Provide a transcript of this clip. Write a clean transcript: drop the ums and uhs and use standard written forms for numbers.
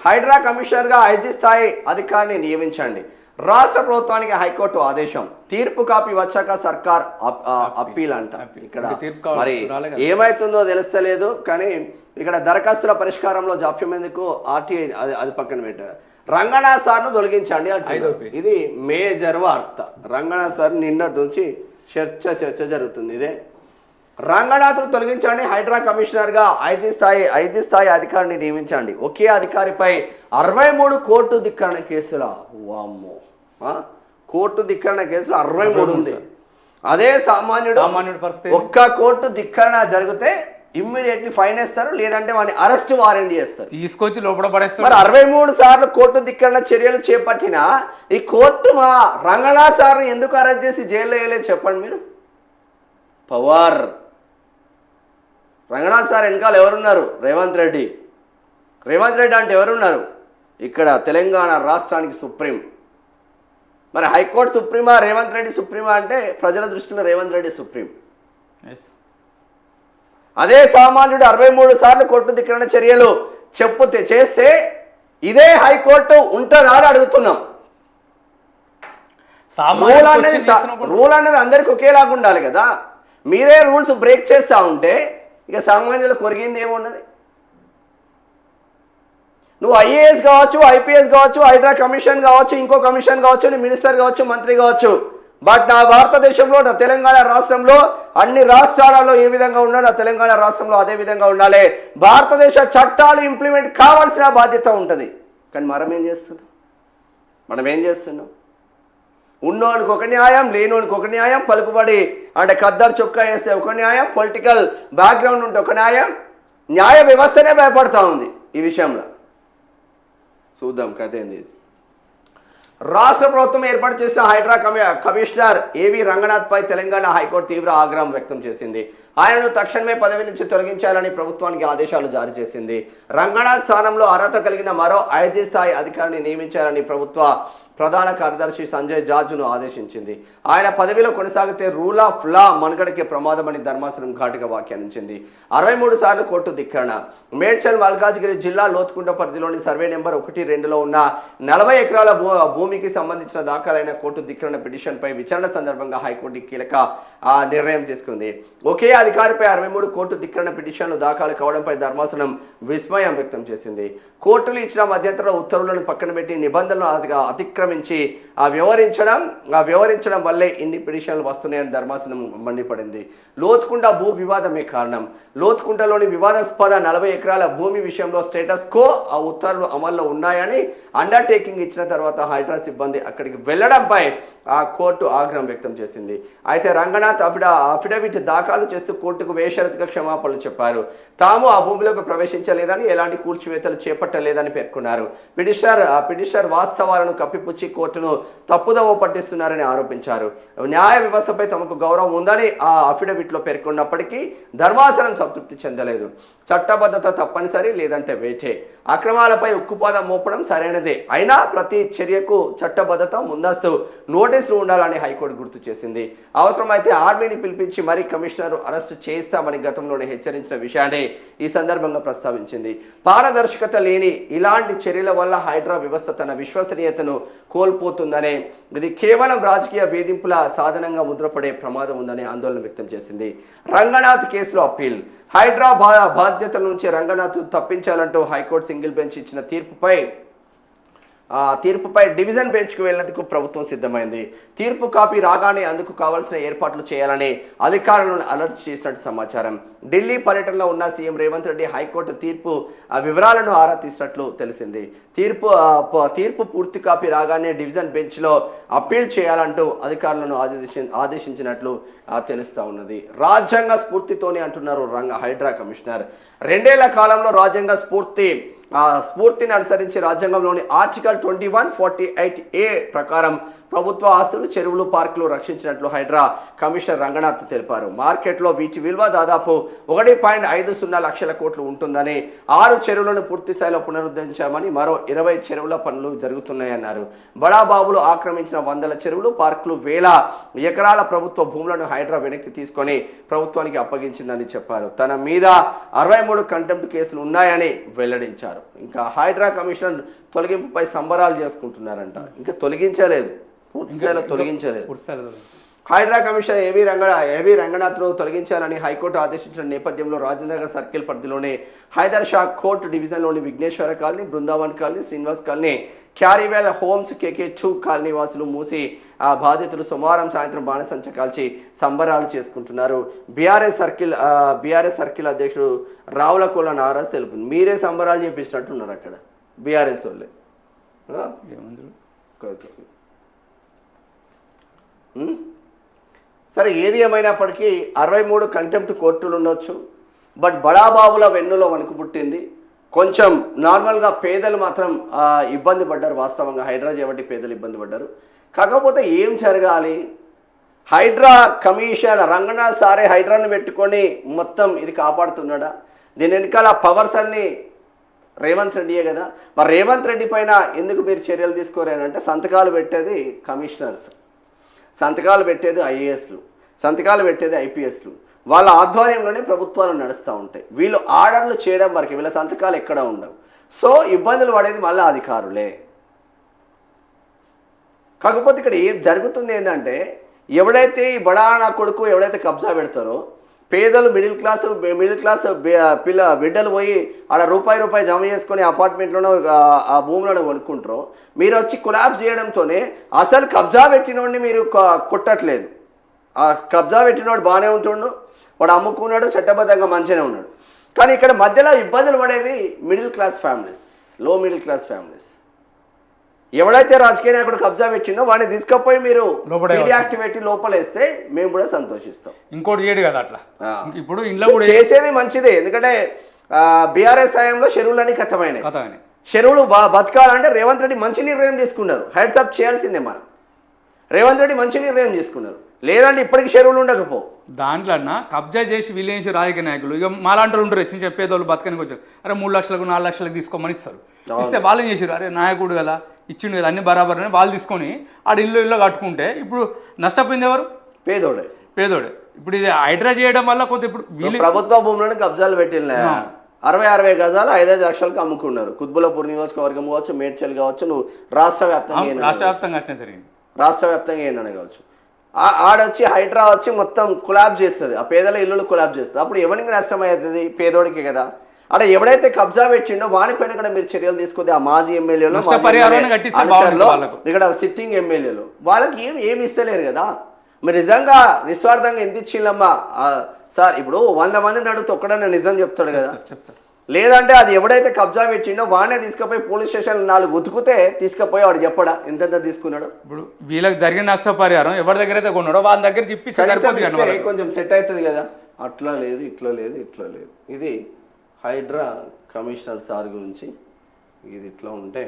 హైడ్రా కమిషనర్గా ఐజీ స్థాయి అధికారిని నియమించండి. రాష్ట్ర ప్రభుత్వానికి హైకోర్టు ఆదేశం. తీర్పు కాపీ వచ్చాక సర్కార్ అప్పీల్ అంట. ఇక్కడ మరి ఏమైతుందో తెలుస్తలేదు, కానీ ఇక్కడ దరఖాస్తుల పరిష్కారంలో జాప్యం ఎందుకు ఆర్టీఐ అది పక్కన పెట్టారు. రంగనాథ్ సార్ను తొలగించండి అంటారు. ఇది మేజర్ వార్త. రంగనాథ్ సార్ నిన్నటి నుంచి చర్చ జరుగుతుంది. ఇదే రంగనాథ్ను తొలగించండి, హైడ్రా కమిషనర్గా ఐజీ స్థాయి అధికారిని నియమించండి. ఒకే అధికారిపై 63 కోర్టు ధిక్కరణ కేసుల వామ్మో కోర్టు ధిక్కరణ కేసులు 63 ఉంది. అదే సామాన్యుడు ఒక్క కోర్టు ధిక్కరణ జరిగితే ఇమ్మీడియట్లీ ఫైన్ వేస్తారు, లేదంటే వాడిని అరెస్ట్ వారెంట్ చేస్తారు, తీసుకొచ్చి లోపల పడేస్తారు. మరి 63 సార్లు కోర్టు ధిక్కరణ చర్యలు చేపట్టిన ఈ కోర్టు మా రంగనాథ్ సార్ని ఎందుకు అరెస్ట్ చేసి జైల్లో వేయలేదు చెప్పండి మీరు. పవర్ రంగనాథ్ సార్ వెనకాల ఎవరున్నారు? రేవంత్ రెడ్డి అంటే ఎవరున్నారు? ఇక్కడ తెలంగాణ రాష్ట్రానికి సుప్రీం. మరి హైకోర్టు సుప్రీమా, రేవంత్ రెడ్డి సుప్రీమా అంటే ప్రజల దృష్టిలో రేవంత్ రెడ్డి సుప్రీం. అదే సామాన్యుడు 63 సార్లు కోర్టు ధిక్కరణ చర్యలు చేస్తే ఇదే హైకోర్టు ఉంటుందా అని అడుగుతున్నాం. రూల్ అనేది అందరికి ఒకేలాగా ఉండాలి కదా. మీరే రూల్స్ బ్రేక్ చేస్తూ ఉంటే ఇక సామాన్యులకు కొరిగింది ఏమున్నది? నువ్వు ఐఏఎస్ కావచ్చు, ఐపీఎస్ కావచ్చు, హైడ్రా కమిషన్ కావచ్చు, ఇంకో కమిషన్ కావచ్చు, నీ మినిస్టర్ కావచ్చు, మంత్రి కావచ్చు, బట్ నా భారతదేశంలో నా తెలంగాణ రాష్ట్రంలో అన్ని రాష్ట్రాలలో ఏ విధంగా ఉన్నా నా తెలంగాణ రాష్ట్రంలో అదే విధంగా ఉండాలి. భారతదేశ చట్టాలు ఇంప్లిమెంట్ కావాల్సిన బాధ్యత ఉంటుంది. కానీ మనం ఏం చేస్తున్నాం? ఉన్నోనికి ఒక న్యాయం, లేనోనికి ఒక న్యాయం, పలుకుబడి అంటే ఖద్దరు చొక్కా వేస్తే ఒక న్యాయం, పొలిటికల్ బ్యాక్గ్రౌండ్ ఉంటే ఒక న్యాయం. న్యాయ వ్యవస్థనే భయపడతా ఉంది ఈ విషయంలో. చూద్దాం కథ ఏంది. రాష్ట్ర ప్రభుత్వం ఏర్పాటు చేసిన హైడ్రా కమిషనర్ ఏవి రంగనాథ్ పై తెలంగాణ హైకోర్టు తీవ్ర ఆగ్రహం వ్యక్తం చేసింది. ఆయనను తక్షణమే పదవి నుంచి తొలగించాలని ప్రభుత్వానికి ఆదేశాలు జారీ చేసింది. రంగనాథ్ స్థానంలో అర్హత కలిగిన మరో ఐజీ స్థాయి అధికారిని నియమించాలని ప్రభుత్వ ప్రధాన కార్యదర్శి సంజయ్ జార్జ్ను ఆదేశించింది. ఆయన పదవిలో కొనసాగితే రూల్ ఆఫ్ లా మనుగడకే ప్రమాదమని ధర్మాసనం ఘాటుగా వ్యాఖ్యానించింది. 63 సార్లు కోర్టు ధిక్కరణ. మేడ్చల్ మల్కాజ్గిరి జిల్లా లోతుకుంట పరిధిలోని సర్వే నెంబర్ 1-2లో ఉన్న 40 ఎకరాల భూమికి సంబంధించిన దాఖలైన కోర్టు ధిక్కరణ పిటిషన్పై విచారణ సందర్భంగా హైకోర్టు కీలక నిర్ణయం తీసుకుంది. ఒకే అధికారిపై 63 కోర్టు ధిక్కరణ పిటిషన్లు దాఖలు కావడంపై ధర్మాసనం విస్మయం వ్యక్తం చేసింది. కోర్టులు ఇచ్చిన మధ్యంతర ఉత్తర్వులను పక్కన పెట్టి నిబంధనలు అతిక్రమించి వ్యవహరించడం వల్లే ఇన్ని పిటిషన్లు వస్తున్నాయని ధర్మాసనం మండిపడింది. లోతుకుంట భూ వివాదమే కారణం. లోతుకుంటలోని వివాదాస్పద 40 ఎకరాల భూమి విషయంలో స్టేటస్ కో ఆ ఉత్తర్వులు అమల్లో ఉన్నాయని అండర్టేకింగ్ ఇచ్చిన తర్వాత హైడ్రా సిబ్బంది అక్కడికి వెళ్లడంపై ఆ కోర్టు ఆగ్రహం వ్యక్తం చేసింది. అయితే రంగనాథ్ అఫిడవిట్ దాఖలు చేస్తూ కోర్టుకు బేషరతుగా క్షమాపణలు చెప్పారు. తాము ఆ భూమిలోకి ప్రవేశించలేదని, ఎలాంటి కూల్చివేతలు చేపట్టలేదని పేర్కొన్నారు. పిటిషనర్ వాస్తవాలను కప్పిపుచ్చి కోర్టును తప్పుదోవ పట్టిస్తున్నారని ఆరోపించారు. న్యాయ వ్యవస్థపై తమకు గౌరవం ఉందని ఆ అఫిడవిట్లో పేర్కొన్నప్పటికీ ధర్మాసనం సంతృప్తి చెందలేదు. చట్టబద్ధత తప్పనిసరి, లేదంటే వేచే. అక్రమాలపై ఉక్కుపాదం మోపడం సరైనదే, అయినా ప్రతి చర్యకు చట్టబద్ధత, ముందస్తు నోటీసులు ఉండాలని హైకోర్టు గుర్తు చేసింది. అవసరమైతే ఆర్మీని పిలిపించి మరీ కమిషనర్ అరెస్టు చేయిస్తామని గతంలోనే హెచ్చరించిన విషయాన్ని ఈ సందర్భంగా ప్రస్తావించింది. పారదర్శకత లేని ఇలాంటి చర్యల వల్ల హైడ్రా వ్యవస్థ తన విశ్వసనీయతను కోల్పోతుందనే, ఇది కేవలం రాజకీయ వేధింపుల సాధనంగా ముద్రపడే ప్రమాదం ఉందని ఆందోళన వ్యక్తం చేసింది. రంగనాథ్ కేసులో అప్పీల్. హైడ్రా బాధ్యతల నుంచి రంగనాథ్ తప్పించాలంటూ హైకోర్టు సింగిల్ బెంచ్ ఇచ్చిన తీర్పుపై డివిజన్ బెంచ్కు వెళ్లేందుకు ప్రభుత్వం సిద్ధమైంది. తీర్పు కాపీ రాగానే అందుకు కావాల్సిన ఏర్పాట్లు చేయాలని అధికారులను అలర్ట్ చేసినట్టు సమాచారం. ఢిల్లీ పర్యటనలో ఉన్న సీఎం రేవంత్ రెడ్డి హైకోర్టు తీర్పు వివరాలను ఆరా తీసినట్లు తెలిసింది. తీర్పు పూర్తి కాపీ రాగానే డివిజన్ బెంచ్లో అప్పీల్ చేయాలంటూ అధికారులను ఆదేశించినట్లు తెలుస్తా ఉన్నది. రాజ్యాంగ స్ఫూర్తితోనే అంటున్నారు హైడ్రా కమిషనర్. 2 ఏళ్ల కాలంలో రాజ్యాంగ స్ఫూర్తిని అనుసరించి రాజ్యాంగంలోని ఆర్టికల్ 2148A ప్రకారం ప్రభుత్వ ఆస్తులు, చెరువులు, పార్కులు రక్షించినట్లు హైడ్రా కమిషనర్ రంగనాథ్ తెలిపారు. మార్కెట్లో వీటి విలువ దాదాపు 1.50 లక్షల కోట్లు ఉంటుందని, 6 చెరువులను పూర్తి స్థాయిలో పునరుద్ధరించామని, మరో 20 చెరువుల పనులు జరుగుతున్నాయన్నారు. బడాబాబులు ఆక్రమించిన 100 చెరువులు, పార్కులు, వేల ఎకరాల ప్రభుత్వ భూములను హైడ్రా వెనక్కి తీసుకొని ప్రభుత్వానికి అప్పగించిందని చెప్పారు. తన మీద 63 కంటెంప్ట్ కేసులు ఉన్నాయని వెల్లడించారు. ఇంకా హైడ్రా కమిషన్ తొలగింపుపై సంబరాలు చేసుకుంటున్నారంట. ఇంకా తొలగించలేదు, పూర్తి స్థాయిలో తొలగించలేదు. హైడ్రా కమిషనర్ ఏవి రంగనాథ్ను తొలగించాలని హైకోర్టు ఆదేశించిన నేపథ్యంలో రాజేంద్రనగర్ సర్కిల్ పరిధిలోని హైదర్ షా కోర్టు డివిజన్లోని Vighneshwara colony, Brindavan colony, Srinivas colony, Carewell homes, కేకే చూ కాలనీ వాసులు మూసి బాధితులు సోమవారం సాయంత్రం బాణసంచ కాల్చి సంబరాలు చేసుకుంటున్నారు. బీఆర్ఎస్ సర్కిల్ అధ్యక్షుడు రావులకొల్ల నారాజ్ తెలుపు. మీరే సంబరాలు చేపించినట్టున్నారు అక్కడ బీఆర్ఎస్ వాళ్ళే. సరే, ఏది ఏమైనప్పటికీ 63 కంటెంప్ట్ కోర్టులు ఉండొచ్చు. బట్ బడాబాబుల వెన్నులో వణుకు పుట్టింది. కొంచెం నార్మల్గా పేదలు మాత్రం ఇబ్బంది పడ్డారు. వాస్తవంగా హైడ్రా చేయబట్టి పేదలు ఇబ్బంది పడ్డారు. కాకపోతే ఏం జరగాలి? హైడ్రా కమిషన్ రంగనాథ్ సారే హైడ్రాను పెట్టుకొని మొత్తం ఇది కాపాడుతున్నాడా? దీని వెనకాల పవర్స్ అన్నీ రేవంత్ రెడ్డియే కదా. మరి రేవంత్ రెడ్డి పైన ఎందుకు మీరు చర్యలు తీసుకోరేనంటే, సంతకాలు పెట్టేది కమిషనర్స్, సంతకాలు పెట్టేది ఐఏఎస్లు, సంతకాలు పెట్టేది ఐపీఎస్లు. వాళ్ళ ఆధ్వర్యంలోనే ప్రభుత్వాలు నడుస్తూ ఉంటాయి. వీళ్ళు ఆర్డర్లు చేయడం వరకు వీళ్ళ సంతకాలు ఎక్కడ ఉండవు. సో ఇబ్బందులు పడేది మళ్ళీ అధికారులే. కాకపోతే ఇక్కడ ఏం జరుగుతుంది ఏంటంటే, ఎవడైతే ఈ బడానా కొడుకు ఎవడైతే కబ్జా పెడతారో, పేదలు మిడిల్ క్లాస్ బిడ్డలు పోయి ఆడ రూపాయి జమ చేసుకొని అపార్ట్మెంట్లోనో ఆ భూములను కొనుక్కుంటారో, మీరు వచ్చి కొలాబ్స్ చేయడంతోనే అసలు కబ్జా పెట్టినోడిని మీరు కొట్టట్లేదు. ఆ కబ్జా పెట్టినోడు బాగానే ఉంటుండు, వాడు అమ్ముకున్నాడు, చట్టబద్ధంగా మంచిగానే ఉన్నాడు. కానీ ఇక్కడ మధ్యలో ఇబ్బందులు పడేది మిడిల్ క్లాస్ ఫ్యామిలీస్, లో మిడిల్ క్లాస్ ఫ్యామిలీస్. ఎవడైతే రాజకీయ నాయకుడు కబ్జా పెట్టిండో వాడిని తీసుకపోయి మీరు యాక్టివేట్ లోపలేస్తే మేము కూడా సంతోషిస్తాం. ఇంకోటి చేయడు కదా అట్లా. ఇప్పుడు ఇంట్లో కూడా చేసేది మంచిదే, ఎందుకంటే బీఆర్ఎస్ హయాంలో చెరువులన్నీ కథమైనాయి. చెరువులు బతకాలంటే రేవంత్ రెడ్డి మంచి నిర్ణయం తీసుకున్నారు. హెడ్స్ అప్ చేయాల్సిందే మనం. రేవంత్ రెడ్డి మంచి నిర్ణయం తీసుకున్నారు. లేదంటే ఇప్పటికి చెరువులు ఉండకపో. దాంట్లో కబ్జా చేసి విలేజ్ రాజకీయ నాయకులు ఇక మాలాంటి ఉంటారు, చిన్న చెప్పేదోళ్ళు బతకనికి వచ్చారు. అరే 3 లక్షలకు 4 లక్షలకు తీసుకోమని ఇస్తారు. ఇస్తే వాళ్ళు ఏం చేశారు, అరే నాయకుడు కదా ఇచ్చిండు కదా అన్ని బరాబర్ అని వాళ్ళు తీసుకొని ఆడ ఇల్లు కట్టుకుంటే ఇప్పుడు నష్టపోయింది ఎవరు? పేదోడే. ఇప్పుడు ఇది హైడ్రా చేయడం వల్ల కొంత ఇప్పుడు ప్రభుత్వ భూములను కబ్జాలు పెట్టిన 60 గజాలు 5 లక్షలకు అమ్ముకున్నారు. కుత్బులాపూర్ నియోజకవర్గం కావచ్చు, మేడ్చల్ కావచ్చు, నువ్వు రాష్ట్ర వ్యాప్తంగా అట్నే జరిగింది. రాష్ట్ర వ్యాప్తంగా ఏంటనే కావచ్చు. ఆడొచ్చి హైడ్రా వచ్చి మొత్తం కొలాబ్ చేస్తుంది, ఆ పేదల ఇల్లులు కొలాబ్ చేస్తుంది. అప్పుడు ఎవరికి నష్టం అవుతుంది? పేదోడికి కదా. అక్కడ ఎవడైతే కబ్జా పెట్టిండో వానిపైన కూడా మీరు చర్యలు తీసుకుంటే, ఆ మాజీ ఎమ్మెల్యేలు, ఇక్కడ సిట్టింగ్ ఎమ్మెల్యేలు వాళ్ళకి ఏమి ఇస్తలేరు కదా. మీరు నిజంగా నిస్వార్థంగా ఎంత ఇచ్చిందమ్మా సార్? ఇప్పుడు 100 మందిని అడిగితే ఒక్కడన్నా నిజం చెప్తాడు కదా. లేదంటే అది ఎవడైతే కబ్జా పెట్టిండో వానే తీసుకుపోయి పోలీస్ స్టేషన్ 4 ఉతుకుతే తీసుకుపోయి వాడు చెప్పడా ఎంత తీసుకున్నాడు? ఇప్పుడు వీళ్ళకి జరిగిన నష్టపరిహారం ఎవరి దగ్గర అయితే కొన్నాడో వాళ్ళ దగ్గర చెప్పి కొంచెం సెట్ అవుతుంది కదా. అట్లా లేదు, ఇట్లా లేదు, ఇట్లా లేదు. ఇది హైడ్రా కమిషనర్ సార్ గురించి. ఇది ఇట్లా ఉంటే